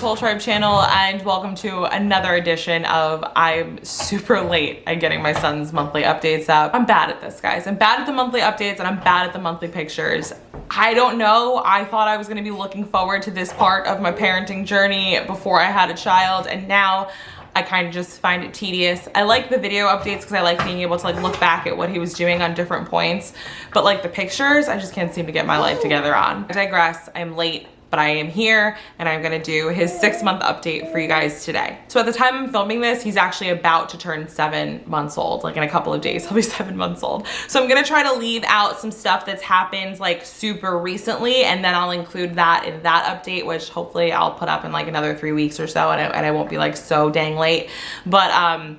Toal Tribe channel, and welcome to another edition of I'm super late at getting my son's monthly updates up. I'm bad at this, guys. I'm bad at the monthly updates and I'm bad at the monthly pictures. I don't know. I thought I was going to be looking forward to this part of my parenting journey before I had a child, and now I kind of just find it tedious. I like the video updates because I like being able to like look back at what he was doing on different points, but like the pictures, I just can't seem to get my life together on. I digress. I'm late, but I am here and I'm gonna do his 6-month update for you guys today. So at the time I'm filming this, he's actually about to turn 7 months old. Like in a couple of days, he'll be 7 months old. So I'm gonna try to leave out some stuff that's happened like super recently, and then I'll include that in that update, which hopefully I'll put up in like another 3 weeks or so, and I won't be like so dang late. But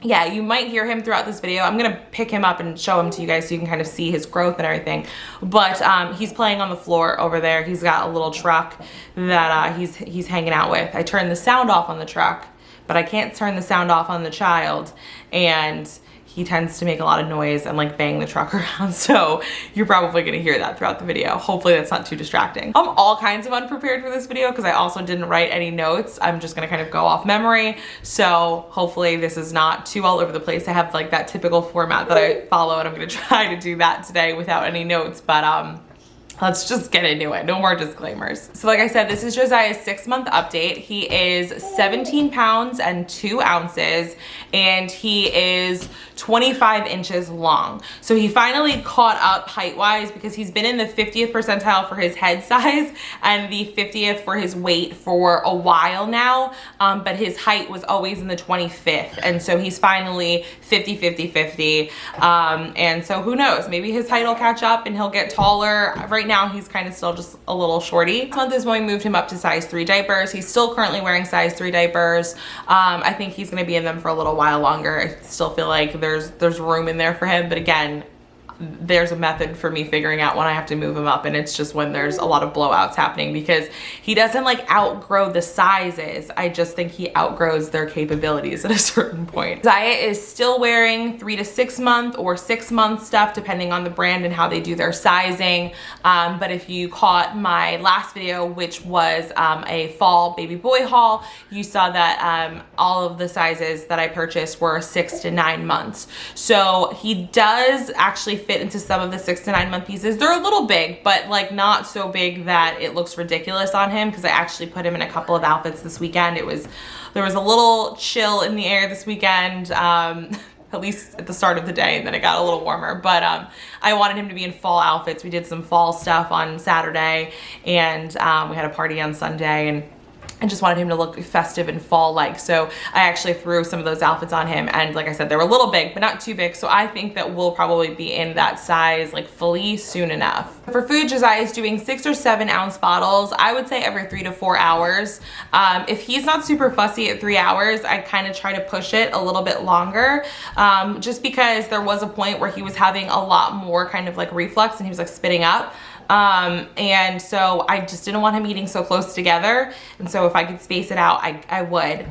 yeah, you might hear him throughout this video. I'm gonna pick him up and show him to you guys so you can kind of see his growth and everything. But he's playing on the floor over there. He's got a little truck that he's hanging out with. I turned the sound off on the truck, but I can't turn the sound off on the child, and he tends to make a lot of noise and like bang the truck around. So you're probably gonna hear that throughout the video. Hopefully that's not too distracting. I'm all kinds of unprepared for this video because I also didn't write any notes. I'm just gonna kind of go off memory. So hopefully this is not too all over the place. I have like that typical format that I follow, and I'm gonna try to do that today without any notes. But let's just get into it. No more disclaimers. So like I said, this is Josiah's 6-month update. He is 17 pounds and 2 ounces, and he is 25 inches long. So he finally caught up height-wise because he's been in the 50th percentile for his head size and the 50th for his weight for a while now, but his height was always in the 25th, and so he's finally 50, 50, 50. And so who knows, maybe his height will catch up and he'll get taller. Right now he's kind of still just a little shorty. This month is when we moved him up to size 3 diapers. He's still currently wearing size 3 diapers. I think he's gonna be in them for a little while longer. I still feel like there's room in there for him, but again, there's a method for me figuring out when I have to move him up, and it's just when there's a lot of blowouts happening, because he doesn't like outgrow the sizes. I just think he outgrows their capabilities at a certain point. Josiah is still wearing 3 to 6 month or 6 month stuff depending on the brand and how they do their sizing. But if you caught my last video, which was a fall baby boy haul, you saw that all of the sizes that I purchased were 6 to 9 months. So he does actually fit into some of the 6 to 9 month pieces. They're a little big, but like not so big that it looks ridiculous on him, because I actually put him in a couple of outfits this weekend. There was a little chill in the air this weekend, at least at the start of the day, and then it got a little warmer. But I wanted him to be in fall outfits. We did some fall stuff on Saturday, and we had a party on Sunday, and I just wanted him to look festive and fall-like. So I actually threw some of those outfits on him, and like I said, they were a little big, but not too big. So I think that we'll probably be in that size like fully soon enough. For food, Josiah is doing 6 or 7 ounce bottles. I would say every 3 to 4 hours. If he's not super fussy at 3 hours, I kind of try to push it a little bit longer, just because there was a point where he was having a lot more kind of like reflux and he was like spitting up. And so I just didn't want him eating so close together, and so if I could space it out, I would.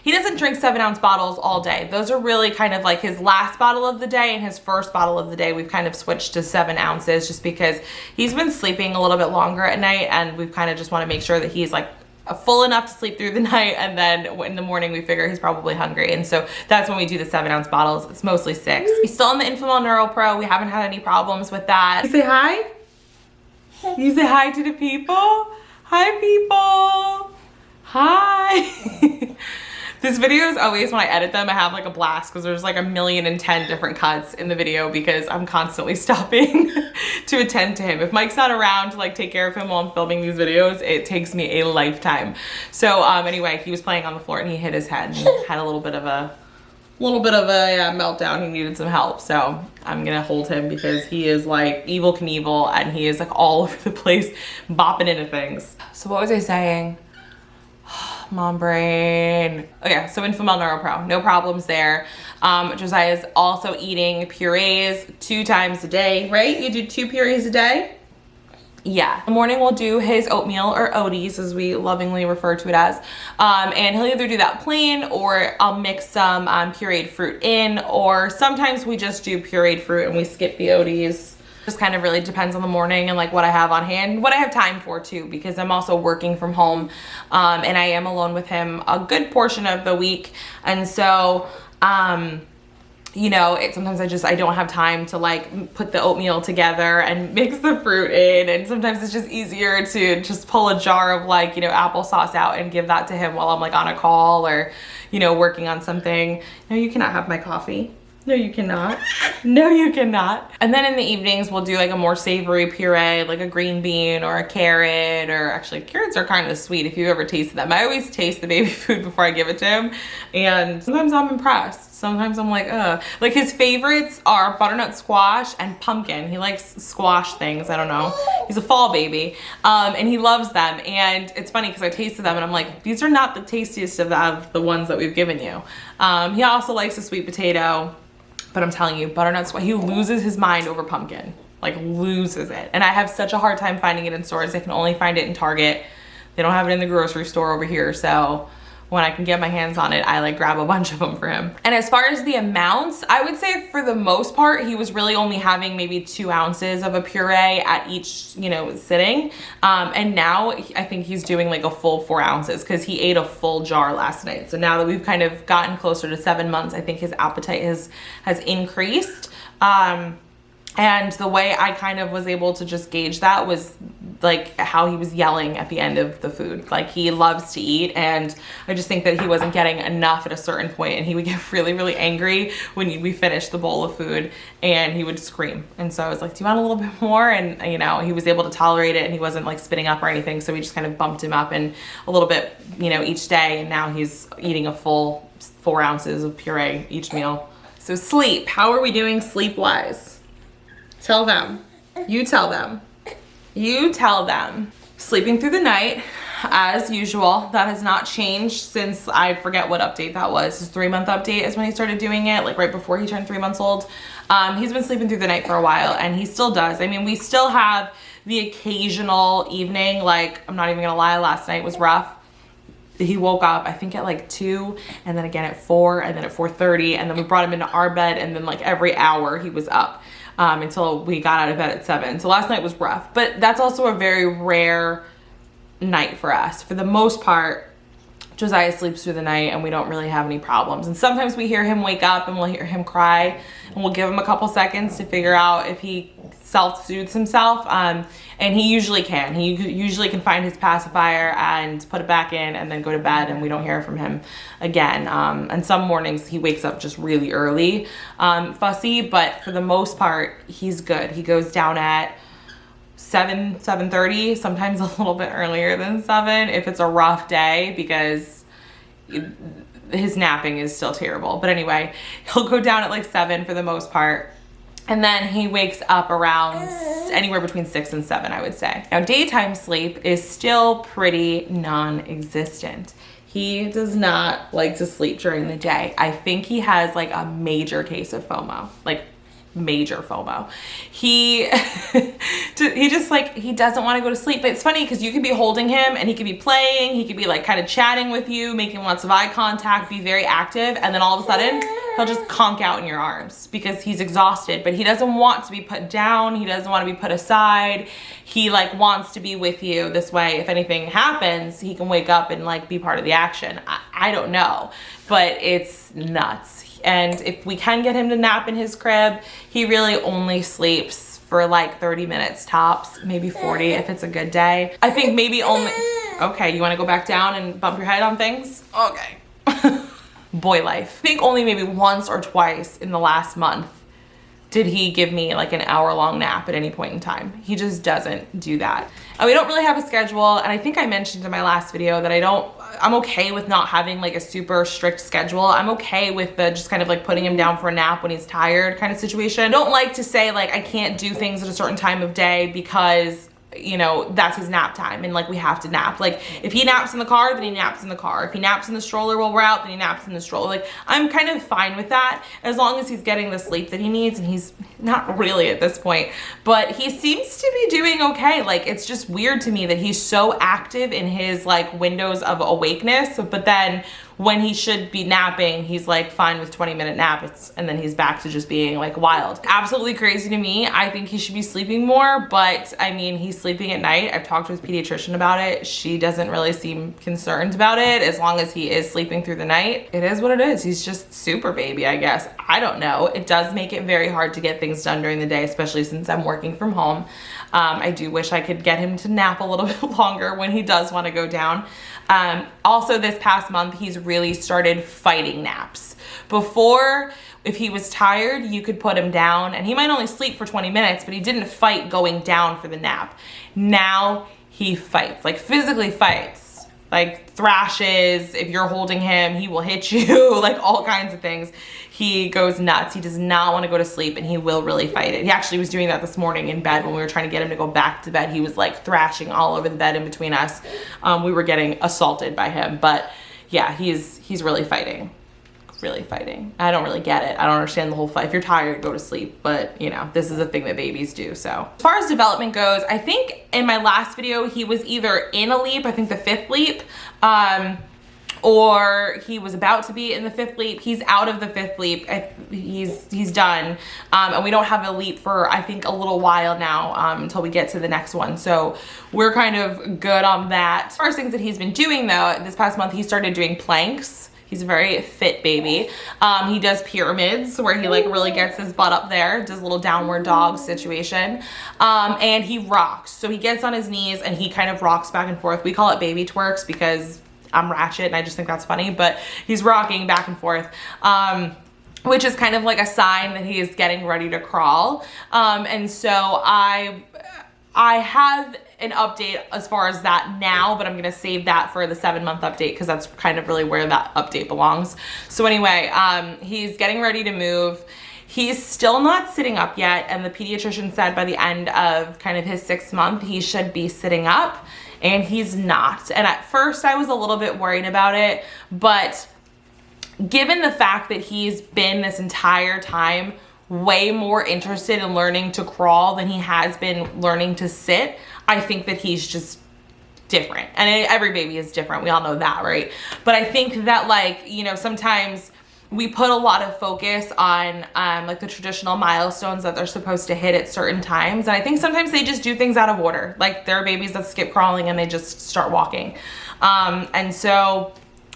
He doesn't drink 7 ounce bottles all day. Those are really kind of like his last bottle of the day and his first bottle of the day. We've kind of switched to 7 ounces just because he's been sleeping a little bit longer at night, and we've kind of just want to make sure that he's like full enough to sleep through the night, and then in the morning we figure he's probably hungry, and so that's when we do the 7 ounce bottles. It's mostly 6. He's still on the Developmental Pro. We haven't had any problems with that. You say hi? You say hi to the people? Hi, people. Hi. This video is always, when I edit them, I have like a blast because there's like 1,010,000 different cuts in the video because I'm constantly stopping to attend to him. If Mike's not around to like take care of him while I'm filming these videos, it takes me a lifetime. So anyway, he was playing on the floor and he hit his head and had a little bit of a meltdown. He needed some help, so I'm gonna hold him because he is like Evel Knievel, and he is like all over the place bopping into things. So what was I saying? Mom brain. Okay, so Developmental Pro, no problems there. Josiah is also eating purees 2 times a day, right? You do 2 purees a day? Yeah. In the morning we'll do his oatmeal, or oaties as we lovingly refer to it as, and he'll either do that plain, or I'll mix some pureed fruit in, or sometimes we just do pureed fruit and we skip the oaties. Just kind of really depends on the morning and like what I have on hand, what I have time for too, because I'm also working from home, and I am alone with him a good portion of the week. And so, you know, sometimes I don't have time to like put the oatmeal together and mix the fruit in, and sometimes it's just easier to just pull a jar of like, you know, applesauce out and give that to him while I'm like on a call or, you know, working on something. No, you cannot have my coffee. No, you cannot. No, you cannot. And then in the evenings, we'll do like a more savory puree, like a green bean or a carrot, or actually carrots are kind of sweet if you've ever tasted them. I always taste the baby food before I give it to him. And sometimes I'm impressed. Sometimes I'm like, ugh. Like his favorites are butternut squash and pumpkin. He likes squash things, I don't know. He's a fall baby, and he loves them. And it's funny because I tasted them and I'm like, these are not the tastiest of the ones that we've given you. He also likes a sweet potato. But I'm telling you, butternut squash, he loses his mind over pumpkin, like loses it. And I have such a hard time finding it in stores. I can only find it in Target. They don't have it in the grocery store over here. So when I can get my hands on it, I like grab a bunch of them for him. And as far as the amounts, I would say for the most part, he was really only having maybe 2 ounces of a puree at each, you know, sitting. And now I think he's doing like a full 4 ounces because he ate a full jar last night. So now that we've kind of gotten closer to 7 months, I think his appetite has increased. And the way I kind of was able to just gauge that was like how he was yelling at the end of the food. Like he loves to eat, and I just think that he wasn't getting enough at a certain point, and he would get really, really angry when we finished the bowl of food, and he would scream. And so I was like, do you want a little bit more? And you know, he was able to tolerate it, and he wasn't like spitting up or anything. So we just kind of bumped him up and a little bit, you know, each day. And now he's eating a full 4 ounces of puree each meal. So sleep, how are we doing sleep-wise? Tell them. You tell them. You tell them. Sleeping through the night, as usual. That has not changed since I forget what update that was. His 3-month update is when he started doing it, like right before he turned 3 months old. He's been sleeping through the night for a while, and he still does. I mean, we still have the occasional evening, like, I'm not even gonna lie, last night was rough. He woke up, I think at like 2, and then again at 4, and then at 4:30, and then we brought him into our bed, and then like every hour he was up. Until we got out of bed at 7. So last night was rough, but that's also a very rare night for us. For the most part, Josiah sleeps through the night and we don't really have any problems. And sometimes we hear him wake up and we'll hear him cry, and we'll give him a couple seconds to figure out if he self-soothes himself. And he usually can. He usually can find his pacifier and put it back in and then go to bed, and we don't hear from him again. And some mornings he wakes up just really early, fussy, but for the most part, he's good. He goes down at 7:30, sometimes a little bit earlier than 7 if it's a rough day, because his napping is still terrible. But anyway, he'll go down at like 7 for the most part. And then he wakes up around anywhere between 6 and 7, I would say. Now, daytime sleep is still pretty non-existent. He does not like to sleep during the day. I think he has like a major case of FOMO, like major FOMO. He just like, he doesn't want to go to sleep. But it's funny because you could be holding him and he could be playing, he could be like kind of chatting with you, making lots of eye contact, be very active, and then all of a sudden he'll just conk out in your arms because he's exhausted. But he doesn't want to be put down, he doesn't want to be put aside. He like wants to be with you. This way, if anything happens, he can wake up and like be part of the action. I don't know, but it's nuts. And if we can get him to nap in his crib, he really only sleeps for like 30 minutes tops, maybe 40 if it's a good day. I think maybe only, okay, you wanna go back down and bump your head on things? Okay. Boy life. I think only maybe once or twice in the last month did he give me like an hour-long nap at any point in time. He just doesn't do that. And we don't really have a schedule, and I think I mentioned in my last video that I'm okay with not having like a super strict schedule. I'm okay with the just kind of like putting him down for a nap when he's tired kind of situation. I don't like to say like I can't do things at a certain time of day because, you know, that's his nap time and like we have to nap. Like if he naps in the car, then he naps in the car. If he naps in the stroller while we're out, then he naps in the stroller. Like I'm kind of fine with that as long as he's getting the sleep that he needs and he's not really at this point, but he seems to be doing okay. Like, it's just weird to me that he's so active in his like windows of awakeness, but then when he should be napping, he's like fine with 20-minute naps, and then he's back to just being like wild. Absolutely crazy to me. I think he should be sleeping more, but I mean, he's sleeping at night. I've talked to his pediatrician about it. She doesn't really seem concerned about it as long as he is sleeping through the night. It is what it is. He's just super baby, I guess. I don't know. It does make it very hard to get things done during the day, especially since I'm working from home. I do wish I could get him to nap a little bit longer when he does want to go down. Also, this past month, he's really started fighting naps. Before, if he was tired, you could put him down and he might only sleep for 20 minutes, but he didn't fight going down for the nap. Now he fights, like physically fights. Like thrashes, if you're holding him, he will hit you, like all kinds of things. He goes nuts. He does not want to go to sleep, and he will really fight it. He actually was doing that this morning in bed when we were trying to get him to go back to bed. He was like thrashing all over the bed in between us. We were getting assaulted by him, but yeah, he's really fighting. Really fighting. I don't really get it. I don't understand the whole fight. If you're tired, go to sleep. But you know, this is a thing that babies do. So as far as development goes, I think in my last video, he was either in a leap, I think the 5th leap, or he was about to be in the 5th leap. He's out of the 5th leap. He's done. And we don't have a leap for, I think, a little while now, until we get to the next one. So we're kind of good on that. As far as things that he's been doing though, this past month, he started doing planks. He's a very fit baby. He does pyramids where he like really gets his butt up there, does a little downward dog situation. And he rocks. So he gets on his knees and he kind of rocks back and forth. We call it baby twerks because I'm ratchet and I just think that's funny, but he's rocking back and forth. Which is kind of like a sign that he is getting ready to crawl. And so I have an update as far as that now, but I'm gonna save that for the 7-month update because that's kind of really where that update belongs. So anyway, he's getting ready to move. He's still not sitting up yet, and the pediatrician said by the end of kind of his 6th month, he should be sitting up, and he's not. And at first I was a little bit worried about it, but given the fact that he's been this entire time way more interested in learning to crawl than he has been learning to sit, I think that he's just different. And every baby is different. We all know that, right? But I think that, like, you know, sometimes we put a lot of focus on like the traditional milestones that they're supposed to hit at certain times. And I think sometimes they just do things out of order. Like there are babies that skip crawling and they just start walking. And so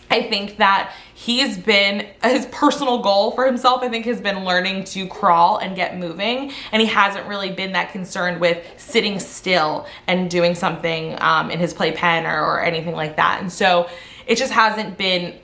I think that he's been, his personal goal for himself, I think, has been learning to crawl and get moving. And he hasn't really been that concerned with sitting still and doing something in his playpen or anything like that. And so it just hasn't been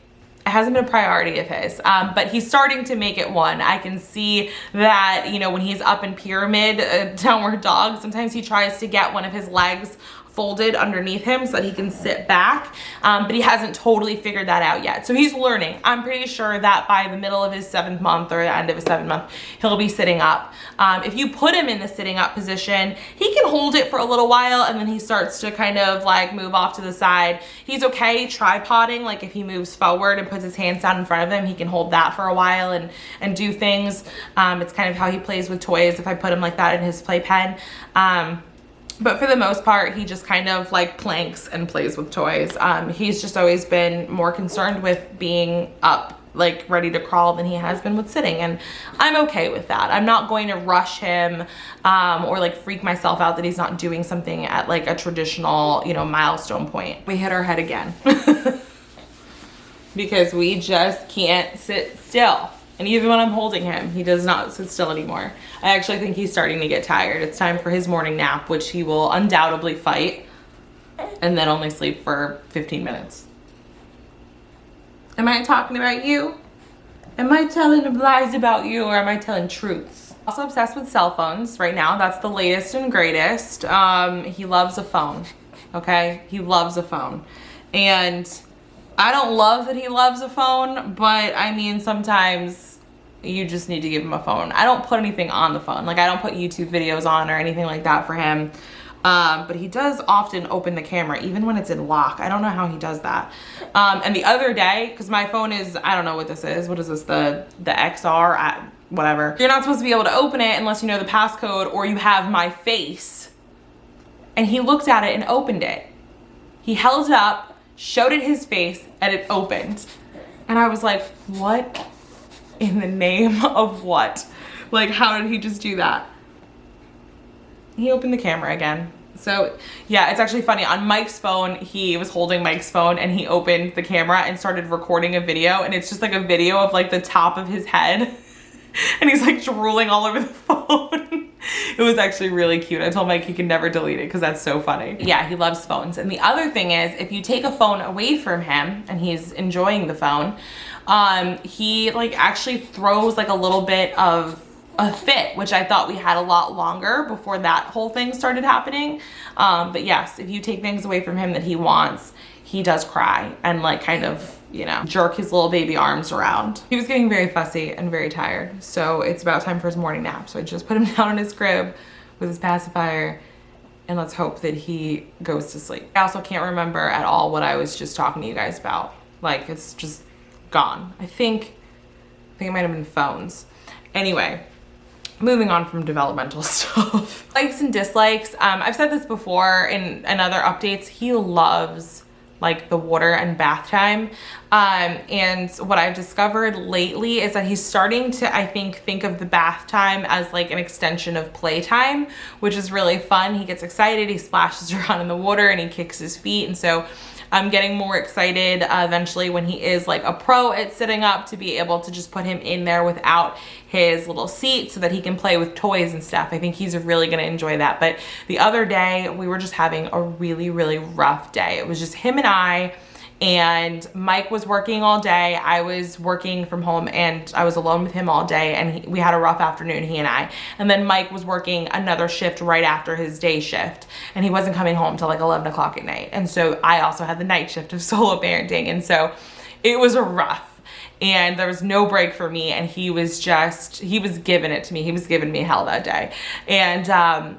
a priority of his, but he's starting to make it one. I can see that, you know, when he's up in pyramid, downward dog, sometimes he tries to get one of his legs folded underneath him so that he can sit back, but he hasn't totally figured that out yet. So he's learning. I'm pretty sure that by the middle of his 7th month or the end of his 7th month, he'll be sitting up. If you put him in the sitting up position, he can hold it for a little while and then he starts to kind of like move off to the side. He's okay tripoding, like if he moves forward and puts his hands down in front of him, he can hold that for a while and do things. It's kind of how he plays with toys if I put him like that in his playpen. But for the most part, he just kind of like planks and plays with toys. He's just always been more concerned with being up, like ready to crawl, than he has been with sitting. And I'm okay with that. I'm not going to rush him or like freak myself out that he's not doing something at like a traditional, you know, milestone point. We hit our head again because we just can't sit still. And even when I'm holding him, he does not sit still anymore. I actually think he's starting to get tired. It's time for his morning nap, which he will undoubtedly fight and then only sleep for 15 minutes. Am I talking about you? Am I telling lies about you, or am I telling truths? Also obsessed with cell phones right now. That's the latest and greatest. He loves a phone, okay? He loves a phone. And I don't love that he loves a phone, but I mean, sometimes you just need to give him a phone. I don't put anything on the phone. Like I don't put YouTube videos on or anything like that for him. But he does often open the camera, even when it's in lock. I don't know how he does that. And the other day, because my phone is, I don't know what this is. What is this? The XR, whatever. You're not supposed to be able to open it unless you know the passcode or you have my face. And he looked at it and opened it. He held it up, showed it his face, and it opened. And I was like, what in the name of what? Like, how did he just do that? He opened the camera again. So yeah, it's actually funny. On Mike's phone, he was holding Mike's phone and he opened the camera and started recording a video, and it's just like a video of like the top of his head. And he's like drooling all over the phone. It was actually really cute. I told Mike he can never delete it because that's so funny. Yeah, he loves phones. And the other thing is, if you take a phone away from him and he's enjoying the phone, he like actually throws like a little bit of a fit, which I thought we had a lot longer before that whole thing started happening. But yes, if you take things away from him that he wants, he does cry and like kind of, you know, jerk his little baby arms around. He was getting very fussy and very tired. So it's about time for his morning nap. So I just put him down in his crib with his pacifier and let's hope that he goes to sleep. I also can't remember at all what I was just talking to you guys about. Like, it's just gone. I think it might have been phones. Anyway, moving on from developmental stuff. Likes and dislikes. I've said this before in other updates. He loves like the water and bath time. And what I've discovered lately is that he's starting to, I think of the bath time as like an extension of playtime, which is really fun. He gets excited, he splashes around in the water and he kicks his feet. And so I'm getting more excited eventually when he is like a pro at sitting up to be able to just put him in there without his little seat so that he can play with toys and stuff. I think he's really gonna enjoy that. But the other day we were just having a really, really rough day. It was just him and I, and Mike was working all day. I was working from home and I was alone with him all day, and we had a rough afternoon, he and I. And then Mike was working another shift right after his day shift, and he wasn't coming home till like 11 o'clock at night. And so I also had the night shift of solo parenting, and so it was a rough. And there was no break for me, and he was giving it to me. He was giving me hell that day. And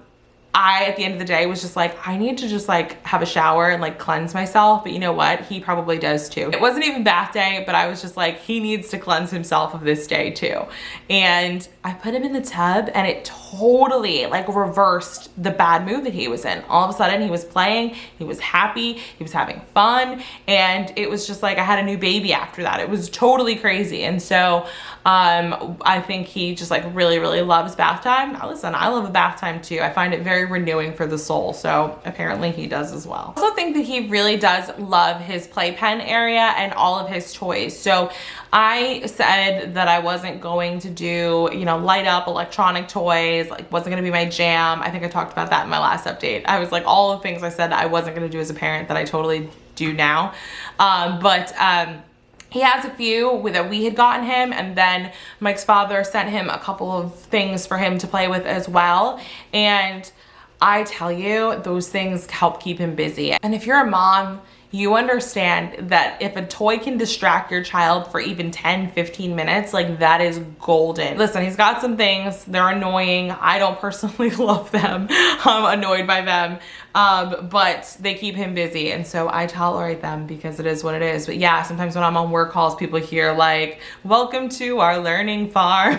I, at the end of the day, was just like, I need to just like have a shower and like cleanse myself. But you know what? He probably does too. It wasn't even bath day, but I was just like, he needs to cleanse himself of this day too. And I put him in the tub and it totally like reversed the bad mood that he was in. All of a sudden he was playing, he was happy, he was having fun. And it was just like, I had a new baby after that. It was totally crazy. And so I think he just like really, really loves bath time. Now listen, I love a bath time too. I find it very renewing for the soul. So apparently he does as well. I also think that he really does love his playpen area and all of his toys. So I said that I wasn't going to do, you know, light up electronic toys, like wasn't gonna be my jam. I think I talked about that in my last update. I was like, all the things I said I wasn't gonna do as a parent that I totally do now. He has a few that we had gotten him, and then Mike's father sent him a couple of things for him to play with as well. And I tell you, those things help keep him busy. And if you're a mom, you understand that if a toy can distract your child for even 10, 15 minutes, like that is golden. Listen, he's got some things, they're annoying. I don't personally love them. I'm annoyed by them, but they keep him busy. And so I tolerate them because it is what it is. But yeah, sometimes when I'm on work calls, people hear like, welcome to our learning farm.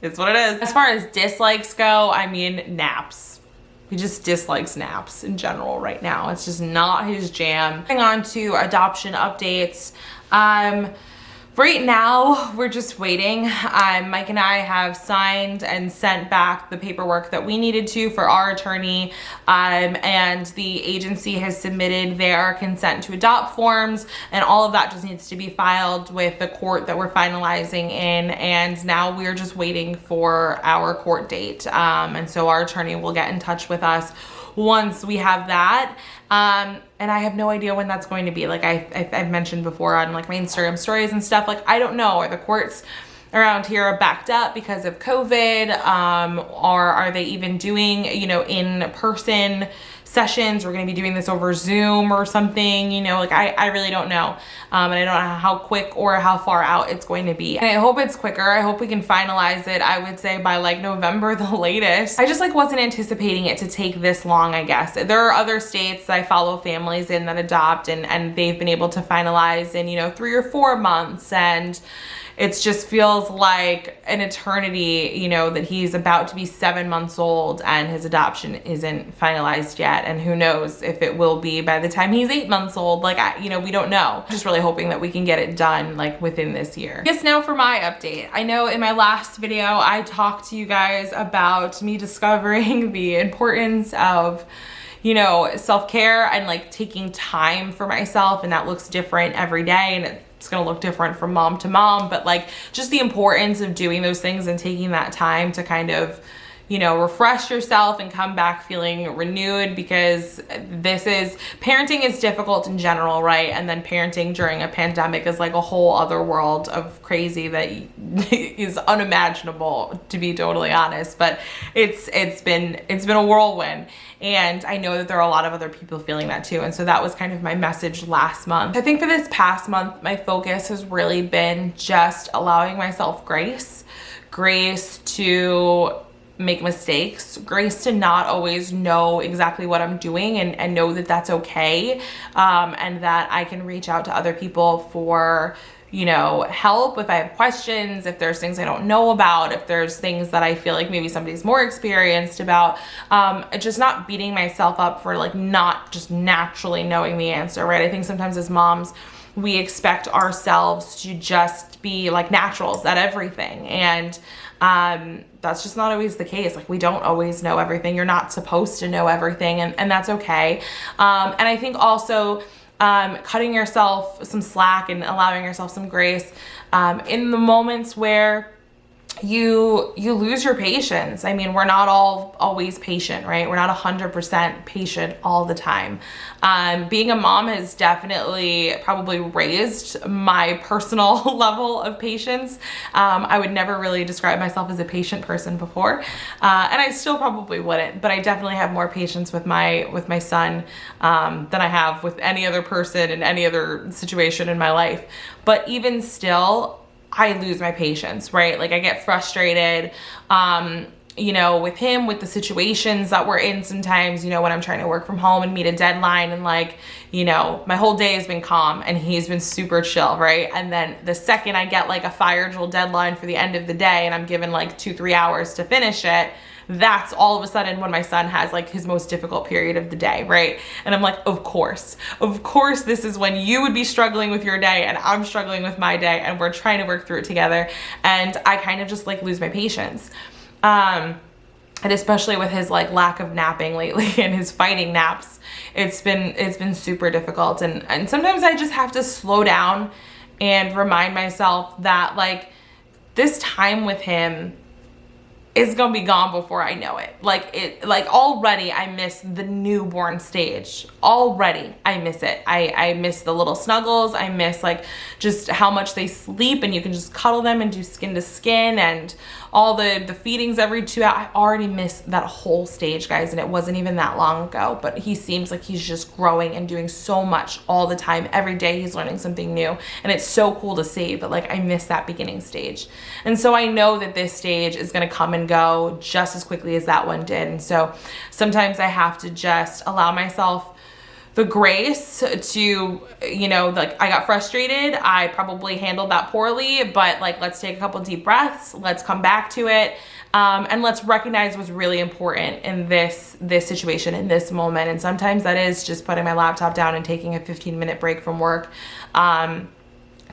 It's what it is. As far as dislikes go, I mean, naps. He just dislikes naps in general right now. It's just not his jam. Moving on to adoption updates. Right now, we're just waiting. Mike and I have signed and sent back the paperwork that we needed to for our attorney, and the agency has submitted their consent to adopt forms, and all of that just needs to be filed with the court that we're finalizing in, and now we're just waiting for our court date. And so our attorney will get in touch with us once we have that. And I have no idea when that's going to be. Like I've mentioned before on like my Instagram stories and stuff, like I don't know, are the courts around here are backed up because of COVID, or are they even doing, you know, in-person sessions. We're going to be doing this over Zoom or something, you know, like I really don't know. And I don't know how quick or how far out it's going to be. And I hope it's quicker. I hope we can finalize it, I would say by like November, the latest. I just like wasn't anticipating it to take this long, I guess. There are other states that I follow families in that adopt, and they've been able to finalize in, you know, 3 or 4 months. And it just feels like an eternity, you know, that he's about to be 7 months old and his adoption isn't finalized yet. And who knows if it will be by the time he's 8 months old. Like, you know, we don't know. Just really hoping that we can get it done like within this year. Yes, now for my update. I know in my last video, I talked to you guys about me discovering the importance of, you know, self-care and like taking time for myself, and that looks different every day, and it's gonna look different from mom to mom, but like just the importance of doing those things and taking that time to kind of, you know, refresh yourself and come back feeling renewed, because parenting is difficult in general, right? And then parenting during a pandemic is like a whole other world of crazy that is unimaginable, to be totally honest. But it's been a whirlwind. And I know that there are a lot of other people feeling that too. And so that was kind of my message last month. I think for this past month, my focus has really been just allowing myself grace to make mistakes, grace to not always know exactly what I'm doing, and know that that's okay. And that I can reach out to other people for, you know, help if I have questions, if there's things I don't know about, if there's things that I feel like maybe somebody's more experienced about. Just not beating myself up for like not just naturally knowing the answer, right? I think sometimes as moms, we expect ourselves to just be like naturals at everything. And that's just not always the case. Like, we don't always know everything. You're not supposed to know everything, and that's okay. And I think also cutting yourself some slack and allowing yourself some grace in the moments where you lose your patience. I mean, we're not always patient, right? We're not 100% patient all the time. Being a mom has definitely probably raised my personal level of patience. I would never really describe myself as a patient person before, and I still probably wouldn't, but I definitely have more patience with my son than I have with any other person in any other situation in my life. But even still, I lose my patience, right? Like, I get frustrated, you know, with him, with the situations that we're in sometimes, you know, when I'm trying to work from home and meet a deadline, and like, you know, my whole day has been calm and he's been super chill, right? And then the second I get like a fire drill deadline for the end of the day and I'm given like 2-3 hours to finish it, that's all of a sudden when my son has like his most difficult period of the day, right? And I'm like, of course this is when you would be struggling with your day and I'm struggling with my day, and we're trying to work through it together. And I kind of just like lose my patience. And especially with his like lack of napping lately and his fighting naps, it's been super difficult. And sometimes I just have to slow down and remind myself that like this time with him is gonna be gone before I know it. Like already I miss the newborn stage. Already I miss it. I miss the little snuggles. I miss like just how much they sleep and you can just cuddle them and do skin to skin, and all the feedings every 2 hours. I already miss that whole stage, guys, and it wasn't even that long ago, but he seems like he's just growing and doing so much all the time. Every day he's learning something new, and it's so cool to see, but like I miss that beginning stage. And so I know that this stage is gonna come and go just as quickly as that one did. And so sometimes I have to just allow myself the grace to, you know, like I got frustrated. I probably handled that poorly, but like, let's take a couple deep breaths. Let's come back to it. And let's recognize what's really important in this situation, in this moment. And sometimes that is just putting my laptop down and taking a 15-minute break from work.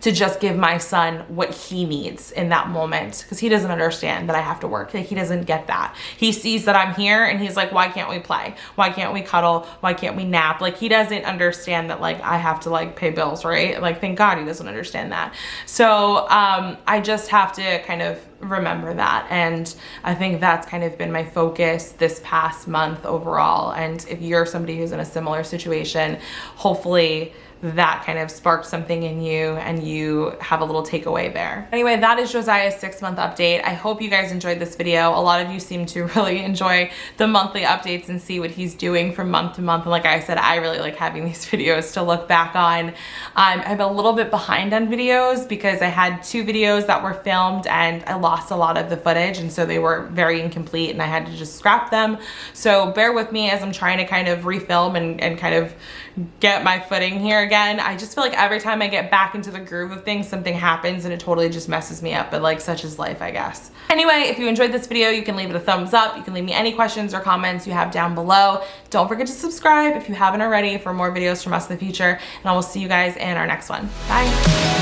To just give my son what he needs in that moment, because he doesn't understand that I have to work. Like, he doesn't get that. He sees that I'm here and he's like, why can't we play? Why can't we cuddle? Why can't we nap? Like, he doesn't understand that like I have to like pay bills, right? Like, thank God he doesn't understand that. So I just have to kind of remember that. And I think that's kind of been my focus this past month overall. And if you're somebody who's in a similar situation, hopefully that kind of sparked something in you and you have a little takeaway there. Anyway, that is Josiah's 6-month update. I hope you guys enjoyed this video. A lot of you seem to really enjoy the monthly updates and see what he's doing from month to month. And like I said, I really like having these videos to look back on. I'm a little bit behind on videos because I had 2 videos that were filmed and I lost a lot of the footage, and so they were very incomplete and I had to just scrap them. So bear with me as I'm trying to kind of refilm and kind of get my footing here again. I just feel like every time I get back into the groove of things, something happens and it totally just messes me up, but like such is life, I guess. Anyway, if you enjoyed this video, you can leave it a thumbs up. You can leave me any questions or comments you have down below. Don't forget to subscribe if you haven't already for more videos from us in the future, and I will see you guys in our next one. Bye.